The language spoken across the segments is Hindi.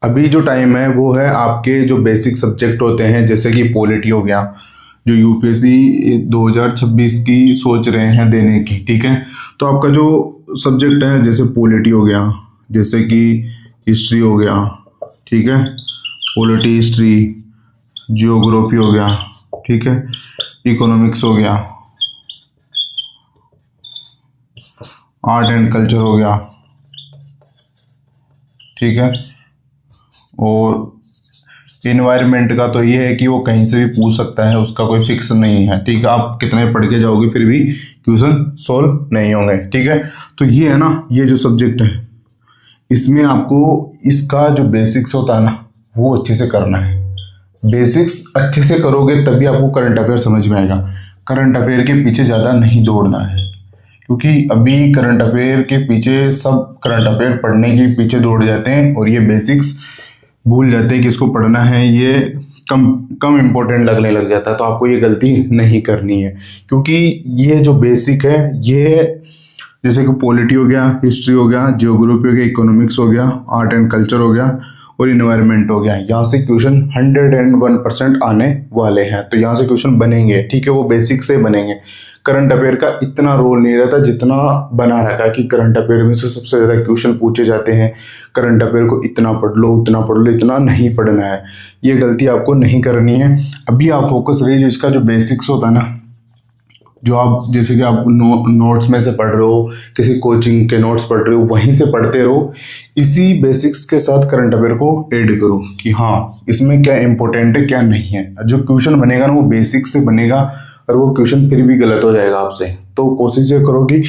अभी जो टाइम है वो है आपके जो बेसिक सब्जेक्ट होते हैं, जैसे कि पॉलिटी हो गया, जो यूपीएससी 2026 की सोच रहे हैं देने की, ठीक है। तो आपका जो सब्जेक्ट है जैसे पॉलिटी हो गया, जैसे कि हिस्ट्री हो गया, ठीक है, पॉलिटी हिस्ट्री, जियोग्राफी हो गया, ठीक है, इकोनॉमिक्स हो गया, आर्ट एंड कल्चर हो गया, ठीक है। और इन्वायरमेंट का तो ये है कि वो कहीं से भी पूछ सकता है, उसका कोई फिक्स नहीं है, ठीक है। आप कितने पढ़ के जाओगे फिर भी क्वेश्चन सॉल्व नहीं होंगे, ठीक है। तो ये है ना, ये जो सब्जेक्ट है इसमें आपको इसका जो बेसिक्स होता है ना वो अच्छे से करना है। बेसिक्स अच्छे से करोगे तभी आपको करंट अफेयर समझ में आएगा। करंट अफेयर के पीछे ज़्यादा नहीं दौड़ना है, क्योंकि अभी करंट अफेयर के पीछे सब करंट अफेयर पढ़ने के पीछे दौड़ जाते हैं और ये बेसिक्स भूल जाते हैं कि इसको पढ़ना है, ये कम कम इम्पोर्टेंट लगने लग जाता है। तो आपको ये गलती नहीं करनी है, क्योंकि ये जो बेसिक है ये जैसे कि पॉलिटी हो गया, हिस्ट्री हो गया, जियोग्राफी हो गया, इकोनॉमिक्स हो गया, आर्ट एंड कल्चर हो गया और इन्वायरमेंट हो गया, यहाँ से क्वेश्चन 101% आने वाले हैं। तो यहाँ से क्वेश्चन बनेंगे, ठीक है, वो बेसिक से बनेंगे। करंट अफेयर का इतना रोल नहीं रहता जितना बना रहता है कि करंट अफेयर में से सबसे ज़्यादा क्वेश्चन पूछे जाते हैं, करंट अफेयर को इतना पढ़ लो उतना पढ़ लो, इतना नहीं पढ़ना है। ये गलती आपको नहीं करनी है। अभी आप फोकस रहिए जो इसका जो बेसिक्स होता है ना, जो आप जैसे कि आप नोट्स में से पढ़ रहे हो, किसी कोचिंग के नोट्स पढ़ रहे हो, वहीं से पढ़ते रहो। इसी बेसिक्स के साथ करंट अफेयर को ऐड करो कि हाँ इसमें क्या इंपॉर्टेंट है क्या नहीं है। जो क्वेश्चन बनेगा ना वो बेसिक्स से बनेगा और वो क्वेश्चन फिर भी गलत हो जाएगा आपसे। तो कोशिश ये करो कि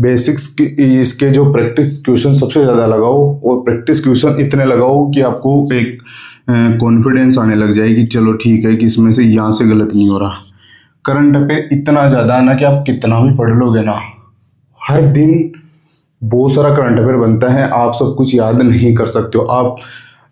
बेसिक्स की इसके जो प्रैक्टिस क्वेश्चन सबसे ज़्यादा लगाओ और प्रैक्टिस क्वेश्चन इतने लगाओ कि आपको एक कॉन्फिडेंस आने लग जाए कि चलो ठीक है कि इसमें से यहाँ से गलत नहीं हो रहा। करंट अफेयर इतना ज़्यादा ना कि आप कितना भी पढ़ लोगे ना, हर दिन बहुत सारा करंट अफेयर बनता है, आप सब कुछ याद नहीं कर सकते हो। आप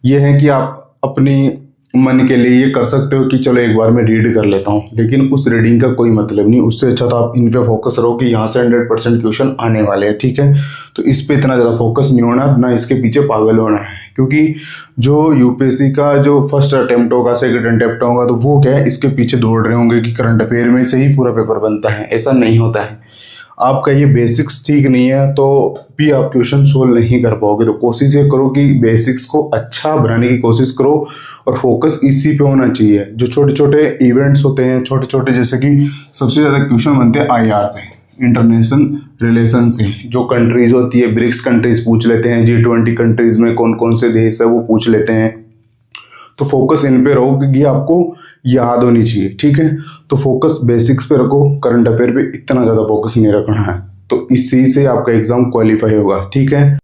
ये है कि आप अपनी मन के लिए ये कर सकते हो कि चलो एक बार मैं रीड कर लेता हूँ, लेकिन उस रीडिंग का कोई मतलब नहीं। उससे अच्छा तो आप इन पे फोकस रहो कि यहाँ से 100% क्वेश्चन आने वाले हैं, ठीक है। तो इस पे इतना ज़्यादा फोकस नहीं होना, ना इसके पीछे पागल होना है, क्योंकि जो यूपीएससी का जो फर्स्ट अटेम्प्ट होगा, सेकंड अटेम्प्ट होगा, तो वो क्या है इसके पीछे दौड़ रहे होंगे कि करंट अफेयर में से ही पूरा पेपर बनता है। ऐसा नहीं होता है। आपका ये बेसिक्स ठीक नहीं है तो भी आप क्वेश्चन सोल्व नहीं कर पाओगे। तो कोशिश ये करो कि बेसिक्स को अच्छा बनाने की कोशिश करो और फोकस इसी पे होना चाहिए। जो छोटे छोटे इवेंट्स होते हैं, छोटे छोटे, जैसे कि सबसे ज़्यादा क्वेश्चन बनते हैं आईआर से, इंटरनेशनल रिलेशन से। जो कंट्रीज होती है, ब्रिक्स कंट्रीज पूछ लेते हैं, G20 कंट्रीज में कौन कौन से देश है वो पूछ लेते हैं। तो फोकस इन पे रहो क्योंकि आपको याद होनी चाहिए, ठीक है। तो फोकस बेसिक्स पे रखो, करंट अफेयर पे इतना ज़्यादा फोकस नहीं रखना है। तो इसी से आपका एग्जाम क्वालिफाई होगा, ठीक है।